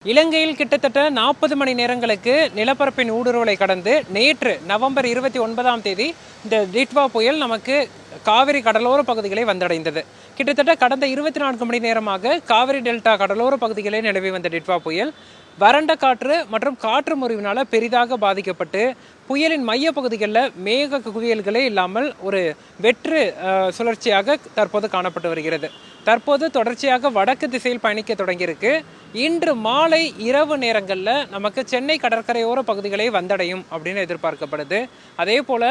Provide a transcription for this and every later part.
இலங்கையில் கிட்டத்தட்ட 40 மணி நேரங்களுக்கு நிலப்பரப்பின் ஊடுருவலை கடந்து நேற்று நவம்பர் 29ஆம் தேதி இந்த டிட்வா புயல் நமக்கு காவிரி கடலோர பகுதிகளை வந்தடைந்தது. கிட்டத்தட்ட கடந்த 24 மணி நேரமாக காவிரி டெல்டா கடலோர பகுதிகளே நிலவி வந்த டிட்வா புயல் வறண்ட காற்று மற்றும் காற்று முறிவினால பெரிதாக பாதிக்கப்பட்டு புயலின் மைய பகுதிகளில் மேக குவியல்களே இல்லாமல் ஒரு வெற்று சுழற்சியாக தற்போது காணப்பட்டு வருகிறது. தற்போது தொடர்ச்சியாக வடக்கு திசையில் பயணிக்க தொடங்கியிருக்கு. இன்று மாலை இரவு நேரங்களில் நமக்கு சென்னை கடற்கரையோர பகுதிகளை வந்தடையும் அப்படின்னு எதிர்பார்க்கப்படுது. அதே போல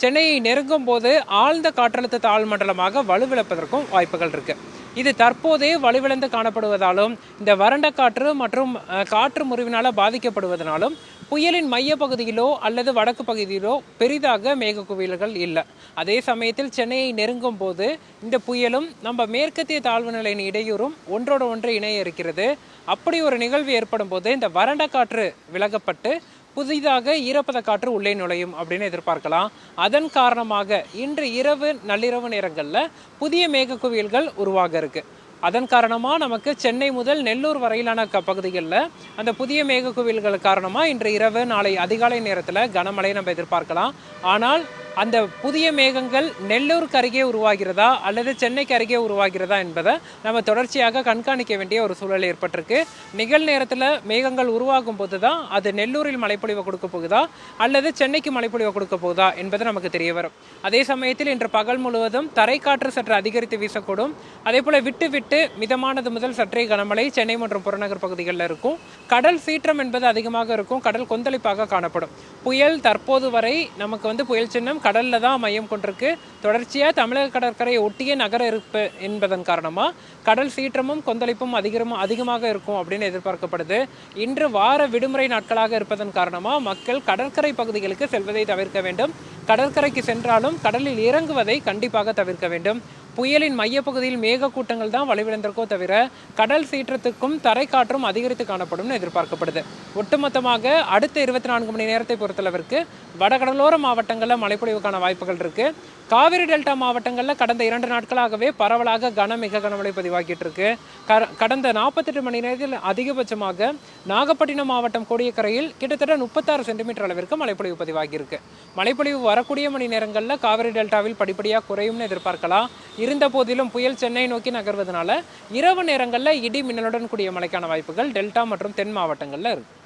சென்னையை நெருங்கும் போது ஆழ்ந்த காற்றழுத்த தாழ்வு மண்டலமாக வலுவிழப்பதற்கும் வாய்ப்புகள் இருக்கு. இது தற்போதே வலுவிழந்து காணப்படுவதாலும் இந்த வறண்ட காற்று மற்றும் காற்று முறிவினால பாதிக்கப்படுவதனாலும் புயலின் மைய பகுதியிலோ அல்லது வடக்கு பகுதியிலோ பெரிதாக மேக குவியல்கள் இல்லை. அதே சமயத்தில் சென்னையை நெருங்கும் போது இந்த புயலும் நம்ம மேற்கத்திய தாழ்வு நிலையின் இடையூறும் ஒன்றோடு ஒன்று இணைய இருக்கிறது. அப்படி ஒரு நிகழ்வு ஏற்படும் போது இந்த வறண்ட காற்று விலகப்பட்டு புதிதாக ஈரப்பத காற்று உள்ளே நுழையும் அப்படின்னு எதிர்பார்க்கலாம். அதன் காரணமாக இன்று இரவு நள்ளிரவு நேரங்களில் புதிய மேக குவியல்கள் உருவாக இருக்கு. அதன் காரணமாக நமக்கு சென்னை முதல் நெல்லூர் வரையிலான பகுதிகளில் அந்த புதிய மேக குவியல்கள் காரணமாக இன்று இரவு நாளை அதிகாலை நேரத்தில் கனமழை நம்ம எதிர்பார்க்கலாம். ஆனால் அந்த புதிய மேகங்கள் நெல்லூருக்கு அருகே உருவாகிறதா அல்லது சென்னைக்கு அருகே உருவாகிறதா என்பதை நம்ம தொடர்ச்சியாக கண்காணிக்க வேண்டிய ஒரு சூழல் ஏற்பட்டிருக்கு. நிகழ்நேரத்தில் மேகங்கள் உருவாகும் போது தான் அது நெல்லூரில் மழைப்பொழிவை கொடுக்க போகுதா அல்லது சென்னைக்கு மழைப்பொழிவை கொடுக்க போகுதா என்பது நமக்கு தெரிய வரும். அதே சமயத்தில் இன்று பகல் முழுவதும் தரைக்காற்று சற்று அதிகரித்து வீசக்கூடும். அதே போல விட்டு விட்டு மிதமானது முதல் சற்றே கனமழை சென்னை மற்றும் புறநகர் பகுதிகளில் இருக்கும். கடல் சீற்றம் என்பது அதிகமாக இருக்கும். கடல் கொந்தளிப்பாக காணப்படும். புயல் தற்போது வரை நமக்கு புயல் சின்னம் கடல்ல தான் மையம் கொண்டிருக்கு. தொடர்ச்சியாக தமிழக கடற்கரையை ஒட்டிய நகர இருப்பு என்பதன் காரணமாக கடல் சீற்றமும் கொந்தளிப்பும் அதிகமாக இருக்கும் அப்படின்னு எதிர்பார்க்கப்படுது. இன்று வார விடுமுறை நாட்களாக இருப்பதன் காரணமாக மக்கள் கடற்கரை பகுதிகளுக்கு செல்வதை தவிர்க்க வேண்டும். கடற்கரைக்கு சென்றாலும் கடலில் இறங்குவதை கண்டிப்பாக தவிர்க்க வேண்டும். புயலின் மையப்பகுதியில் மேக கூட்டங்கள் தான் வலுவிழந்திருக்கோ தவிர கடல் சீற்றத்துக்கும் தரைக்காற்றும் அதிகரித்து காணப்படும் எதிர்பார்க்கப்படுது. ஒட்டுமொத்தமாக அடுத்த 24 மணி நேரத்தை பொறுத்தளவிற்கு வடகடலோர மாவட்டங்களில் மழைப்பொழிவுக்கான வாய்ப்புகள் இருக்கு. காவிரி டெல்டா மாவட்டங்களில் கடந்த 2 நாட்களாகவே பரவலாக மிக கனமழை பதிவாகிட்டு இருக்கு. கடந்த 48 மணி நேரத்தில் அதிகபட்சமாக நாகப்பட்டினம் மாவட்டம் கோடியக்கரையில் கிட்டத்தட்ட 36 சென்டிமீட்டர் அளவிற்கு மழைப்பொழிவு பதிவாகியிருக்கு. மழைப்பொழிவு வரக்கூடிய மணி நேரங்களில் காவிரி டெல்டாவில் படிப்படியாக குறையும்னு எதிர்பார்க்கலாம். இருந்த போதிலும் புயல் சென்னை நோக்கி நகர்வதனால இரவு நேரங்களில் இடி மின்னலுடன் கூடிய மழைக்கான வாய்ப்புகள் டெல்டா மற்றும் தென் மாவட்டங்களில் இருக்கு.